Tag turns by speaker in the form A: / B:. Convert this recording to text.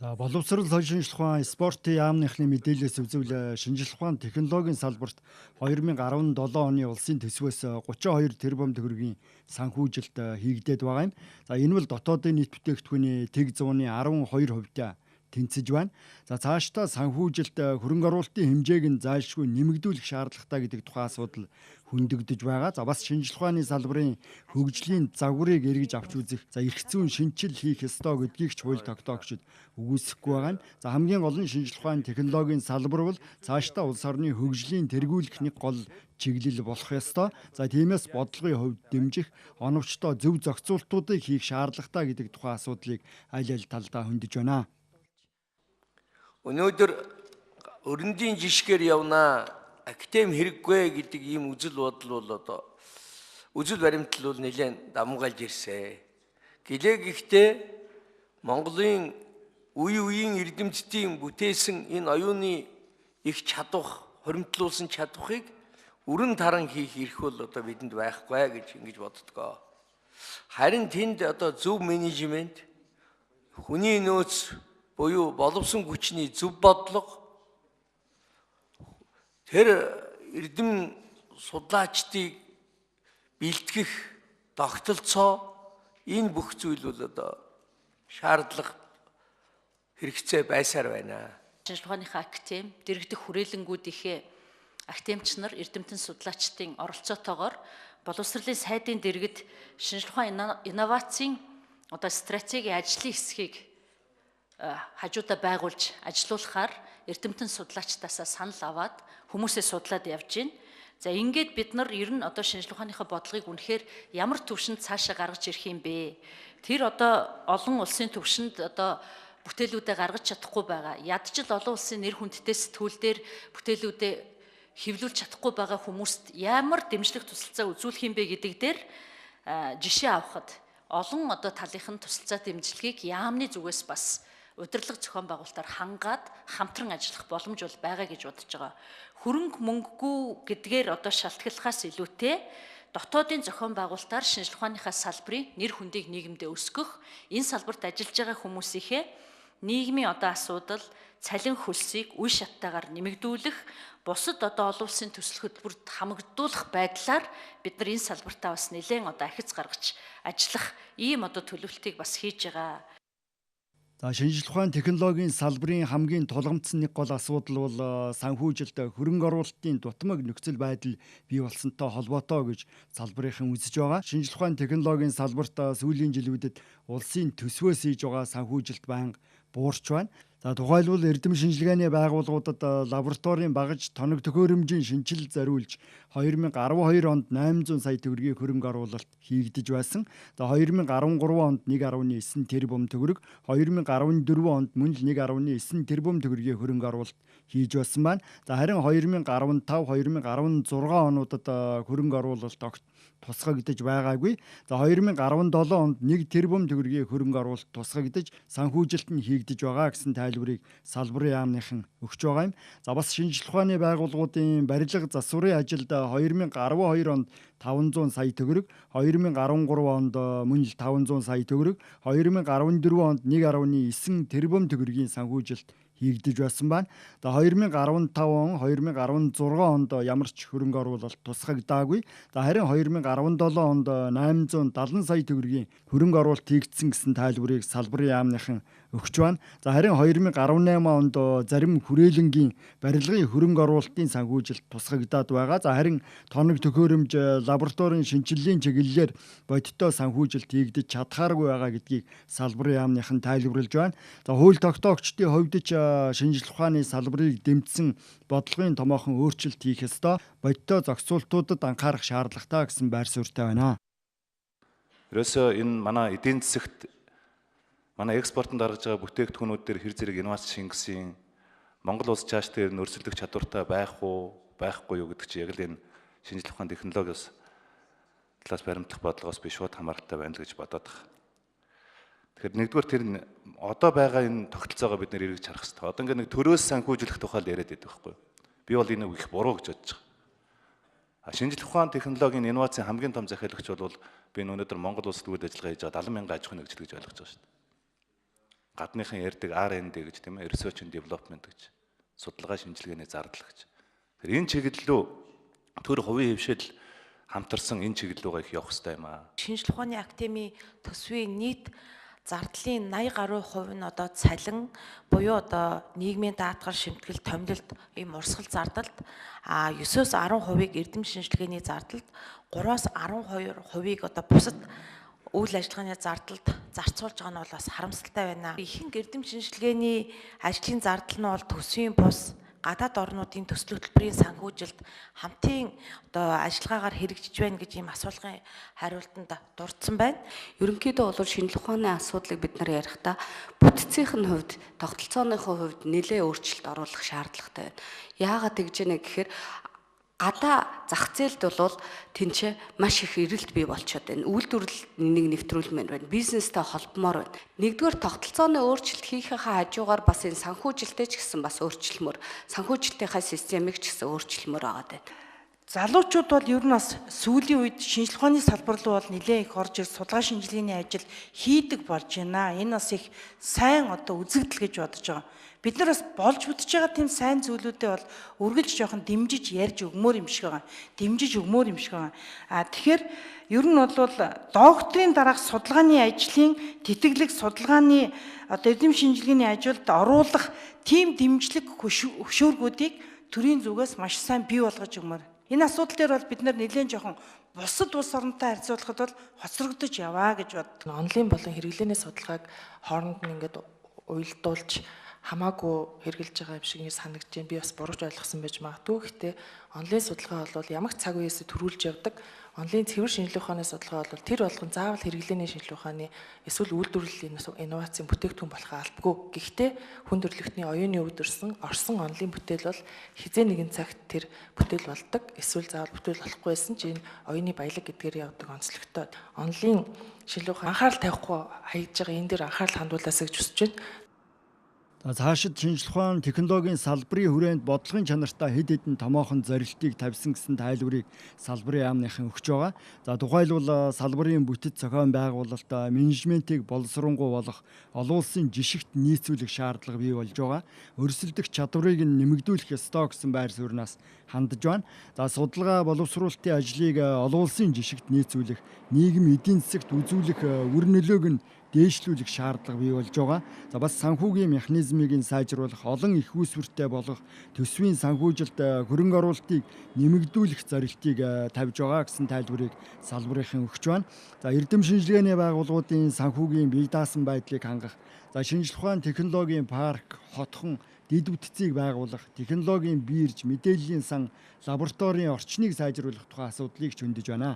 A: За боловсрол соёл шинжилх ухаан спортын яамныхны мэдээлэлээс үзвэл шинжилх ухаан технологийн салбарт 2017 оны улсын төсвөөс 32 тэрбум төгрөгийн санхүүжилт хийгдээд байгаа юм. За энэ бол дотоодын нийт бүтээгдэхүүний тэг 100-ны 12% тэнцэж байна. За цаашдаа санхүүжилт хөрөнгө оруулалтын хэмжээг нь зайлшгүй нэмэгдүүлэх шаардлагатай гэдэг тухайн асуудал хөндөгдөж байгаа. За бас шинжилх ухааны салбарын хөгжлийн загварыг эргэж авч үзэх, за эрх зүйн шинжил хийх ёстой гэдгийг ч хууль тогтоогчид үгүйсэхгүй байгаа нь. За хамгийн гол нь шинжилх ухааны технологийн салбар бол цаашдаа улс орны хөгжлийн тэргүүлэх нэг гол чиглэл болох ёстой. За тиймээс бодлогын хувьд дэмжих, оновчтой зөв зохицуултуудыг хийх шаардлагатай гэдэг тухайн асуудлыг аль аль талдаа хөндөж байна.
B: Өнөөдөр өрөндийн жишгээр явна, академи хэрэггүй гэдэг ийм үзэл бодол бол одоо үзэл баримтал бол нэлээд дамгаалж ирсэн. Гэхдээ Монголын үеийн эрдэмтдийн бүтээсэн энэ оюуны их чадвах, хоримтлуулсан чадвахыг өрн таран хийх эрх бол одоо бидэнд байхгүй гэж ингэж боддгоо. Харин тэнд одоо зөв менежмент, хүний нөөц буюу боловсон хүчний зөв бодлого, тэр эрдэм судлаачдыг бэлтгэх тогтолцоо, энэ бүх зүйл бол одоо шаардлага хэрэгцээ байсаар байна.
C: Шинжилх ухааныхаа академи дэргэдэх хүрээлэнгүүдийнхээ академич нар эрдэмтэн судлаачдын оролцоотойгоор боловсролын сайдын дэргэд шинжилх ухаан инновацийн одоо стратегийн ажлын хэсгийг хажуудаа байгуулж ажилуулахаар эрдэмтэн судлаачдаас санал аваад хүмүүсээ судлаад явж байна. За ингээд бид нар ер нь одоо шинжилх ухааныхаа бодлогыг үнэхээр ямар төвшөнд цаашаа гаргаж ирэх юм бэ? Тэр одоо олон улсын төвшөнд одоо бүтээлүүдээ гаргаж чадахгүй байгаа. Ядчил олон улсын нэр хүндтэй сэтгүүлдэр бүтээлүүдээ хэвлүүлж чадахгүй байгаа хүмүүст ямар дэмжлэг тусалцаа үзүүлэх юм бэ гэдэг дээр жишээ авахад олон одоо талынхын тусалцаа дэмжлэгийг яамны зүгээс бас удирдлага зохион байгуулалтаар хангаад хамтран ажиллах боломж бол байгаа гэж бодож байгаа. Хөрөнгө мөнгөгүй гэдгээр одоо шалтгааллахаас илүүтэй дотоодын зохион байгуулалтаар шинжилх ухааныхаа салбарын нэр хүндийг нийгэмдээ өсгөх, энэ салбарт ажиллаж байгаа хүмүүсийнхээ нийгмийн одоо асуудал, цалин хөлсийг үе шаттайгаар нэмэгдүүлэх, бусад одоо олон улсын төсөл хөтөлбөрт хамагдуулах байдлаар бид нар энэ салбартаа бас нэлээд одоо ахиц гаргаж ажиллах ийм одоо төлөвлөлтийг бас хийж байгаа.
A: За шинжилх ухааны технологийн салбарын хамгийн тулгамдсан нэг гол асуудал бол санхүүжилт хөрөнгө оруулалтын дутмаг нөхцөл байдал бий болсонтой холбоотой гэж салбарынхан үзэж байгаа. Шинжилх ухааны технологийн салбарт сүүлийн жилүүдэд улсын төсвөөс хийж байгаа санхүүжилт байнга буурч байна. За тухайлбал эрдэм шинжилгээний байгууллагуудад лабораторийн багаж тоног төхөөрөмжийн шинжилэл зориулж 2012 онд 800 сая төгрөгийн хөрөнгө оруулалт хийгдэж байсан. За 2013 онд 1.9 тэрбум төгрөг, 2014 онд мөн л 1.9 тэрбум төгрөгийн хөрөнгө оруулалт хийж байсан байна. За харин 2015, 2016 онуудад хөрөнгө оруулалт тусгагдж байгаагүй. За 2017 онд 1 тэрбум төгрөгийн хөрөнгө оруулалт тусгагдж санхүүжилт нь хийгдэж байгаа гэсэн тайлбарыг салбарын яамныхан өгч байгаа юм. За бас шинжилх ухааны байгууллагуудын барилга засварын ажилд 2012 онд 500 сая төгрөг, 2013 онд мөн л 500 сая төгрөг, 2014 онд 1.9 тэрбум төгрөгийн санхүүжилт хийгдэж байсан байна. За 2015 он, 2016 онд ямар ч хөрөнгө оруулалт тусгагдаагүй. За харин 2017 онд 870 сая төгрөгийн хөрөнгө оруулалт хийгдсэн гэсэн тайлбарыг салбарын яамныхан өгч байна. За харин 2018 онд зарим хүрээлэнгийн барилгын хөрөнгө оруулалтын санхүүжилт тусгагдаад байгаа. За харин тоног төхөөрөмж, лабораторийн шинжиллийн чиглэлээр бодиттой санхүүжилт хийгдэж чадхааргүй байгаа гэдгийг салбарын яамныхан тайлбарлаж байна. За хууль тогтоогчдын хувьд ч шинжилх ухааны салбарыг дэмжсэн бодлогын томоохон өөрчлөлт хийх ёстой, бодиттой зохицуултуудад анхаарах шаардлагатай гэсэн байр суурьтай байна.
D: Ерөөсөө энэ манай эдийн засагт манай экспортод гаргаж байгаа бүтээгдэхүүнүүд дээр хэр зэрэг инновац шингэсэн, Монгол улс цааш дээр өрсөлдөх чадвартай байх уу, байхгүй юу гэдэг чинь яг л энэ шинжилх ухааны технологиос талаас баримтлах бодлогоос би шууд хамааралтай байна л гэж бодоод байна. Тэгэхээр нэгдүгээр тэр одоо байгаа энэ тогтолцоогоо бид нэр эргэж харах хэрэгтэй. Одоо ингээд нэг төрөөс санхүүжүүлэх тухай яриад байдаг байхгүй юу? Би бол энэ их буруу гэж бодож байгаа. Шинжилх ухааны технологийн инновацийн хамгийн том захиалагч бол би өнөөдөр Монгол улсад үйл ажиллагаа хийж байгаа 70 мянган аж ахуйн нэгжил гэж ойлгож байгаа шүү дээ. гадныхан ярьдаг R&D гэж тийм ээ, research and development гэж, судалгаа шинжилгээний зардал гэж. Тэр энэ чиглэл рүү төр хувийн хвшил хамтарсан энэ чиглэл рүүгээ их явах хэрэгтэй юм аа.
E: Шинжлэх ухааны академийн төсвийн нийт зардлын 80% нь одоо цалин буюу одоо нийгмийн даатгал, шимтгэл, томилолт ийм урсгал зардалд 9-өөс 10%-ийг эрдэм шинжилгээний зардалд, 3-аас 12%-ийг одоо бусад үйл ажиллагааны зардалд зарцуулж байгаа нь бол бас харамсалтай байна. Ихэнх эрдэм шинжилгээний ажлын зардал нь бол төсвийн бус гадаад орнуудын төсөл хөтөлбөрийн санхүүжилт хамтын одоо ажиллагаагаар хэрэгжиж байна гэж ийм асуулгын хариултанд дурдсан байна.
F: Ерөнхийдөө бол шинжлэх ухааны асуудлыг бид нар ярихдаа бүтцийн хувьд, тогтолцооны хувьд нэлээд өөрчлөлт оруулах шаардлагатай байна. Яагаад тэгж яана гэхээр гадаа зах зээлд бол тэнцээ маш их эрэлт бий болчиход байна. Үйлдвэрлэл нэг нэвтрүүлмээр байна. Бизнестэй холбомоор байна. Нэгдүгээр тогтолцооны өөрчлөлт хийхээ хажуугаар бас энэ санхүүжилттэй ч гэсэн бас өөрчлөлмөр, санхүүжилтийнхаа системийг ч гэсэн өөрчлөлмөр байгаа байна.
G: Залуучууд бол ер нь бас сүүлийн үед шинжлэх ухааны салбар руу бол нэлээд их орж ирж судалгаа шинжилгээний ажил хийдэг болж байна. Энэ бас их сайн одоо үзэгдэл гэж бодож байгаа. Бид нар бас болж бүтэж байгаа тийм сайн зүйлүүдээ бол үргэлж жоохон дэмжиж ярьж өгмөр юм шиг байгаа. Дэмжиж өгмөр юм шиг байгаа. Тэгэхээр ер нь бол докторийн дараах судалгааны ажлын тэтгэлэг судалгааны одоо эрдэм шинжилгээний ажилд оруулах тийм дэмжлэг хөшөөргүүдийг төрийн зүгээс маш сайн бий болгож өгмөр. Энэ асуудал дээр бол бид нар нэлээд жоохон бусад улс орнтой харьцуулахад бол хоцрогдож яваа гэж бод.
E: Онлайн болон хэрэглээний судалгааг хооронд нь ингээд уялдуулж хамаагүй хэрэгжилж байгаа юм шиг санагдаж байна. Би бас бурууч ойлгосон байж магадгүй. Гэхдээ онлайн судалгаа бол ямагт цаг үеэс төрүүлж явдаг. Онлайн цэвэр шинжлэх ухааны судалгаа бол тэр болгон заавал хэрэглээний шинжлэх ухааны эсвэл үйлдвэрлэлийн инновацийн бүтээгдэхүүн болохоо албагүй. Гэхдээ хүн төрөлхтний оюуны өвдөрсөн орсон онлайн бүтээл бол хизээ нэгэн цагт тэр бүтээл болдог. Эсвэл заавал бүтээл болохгүй байсан ч энэ оюуны баялаг гэдгээр явдаг онцлогтой. Онлайн шинжлэх ухааны анхаарал тавихгүй хаягдж байгаа энэ дээр анхаарал хандуулаасаа гэж хүсэж байна.
A: Цаашид шинжлэх ухааны технологийн салбарын хүрээнд бодлогын чанартай хэд хэдэн томоохон зорилтыг тавьсан гэсэн тайлбарыг салбарын яамныхан өгч байгаа. За тухайлбал салбарын бүтэц зохион байгуулалт, менежментийг боловсронгуй болох олон улсын жишгт нийцүүлэх шаардлага бий болж байгаа. Өрсөлдөх чадварыг нэмэгдүүлэх ёстой гэсэн байр сууриас хандж байна. За судалгаа боловсруулалтын ажлыг олон улсын жишгт нийцүүлэх, нийгэм эдийн засагт үзүүлэх үр нөлөөг нь дээшлүүлэх шаардлага бий болж байгаа. За бас санхүүгийн механизмыг сайжруулах, олон их үүсвэртэй болох төсвийн санхүүжилт хөрөнгө оруулалтыг нэмэгдүүлэх зорилтыг тавьж байгаа гэсэн тайлбарыг салбарынхан өгч байна. За эрдэм шинжилгээний байгууллагуудын санхүүгийн бие даасан байдлыг хангах, за шинжлэх ухааны технологийн парк, хотхон дэд бүтцийг байгуулах, технологийн биерж, мэдээллийн сан, лабораторийн орчныг сайжруулах тухай асуудлыг ч хөндөж байна.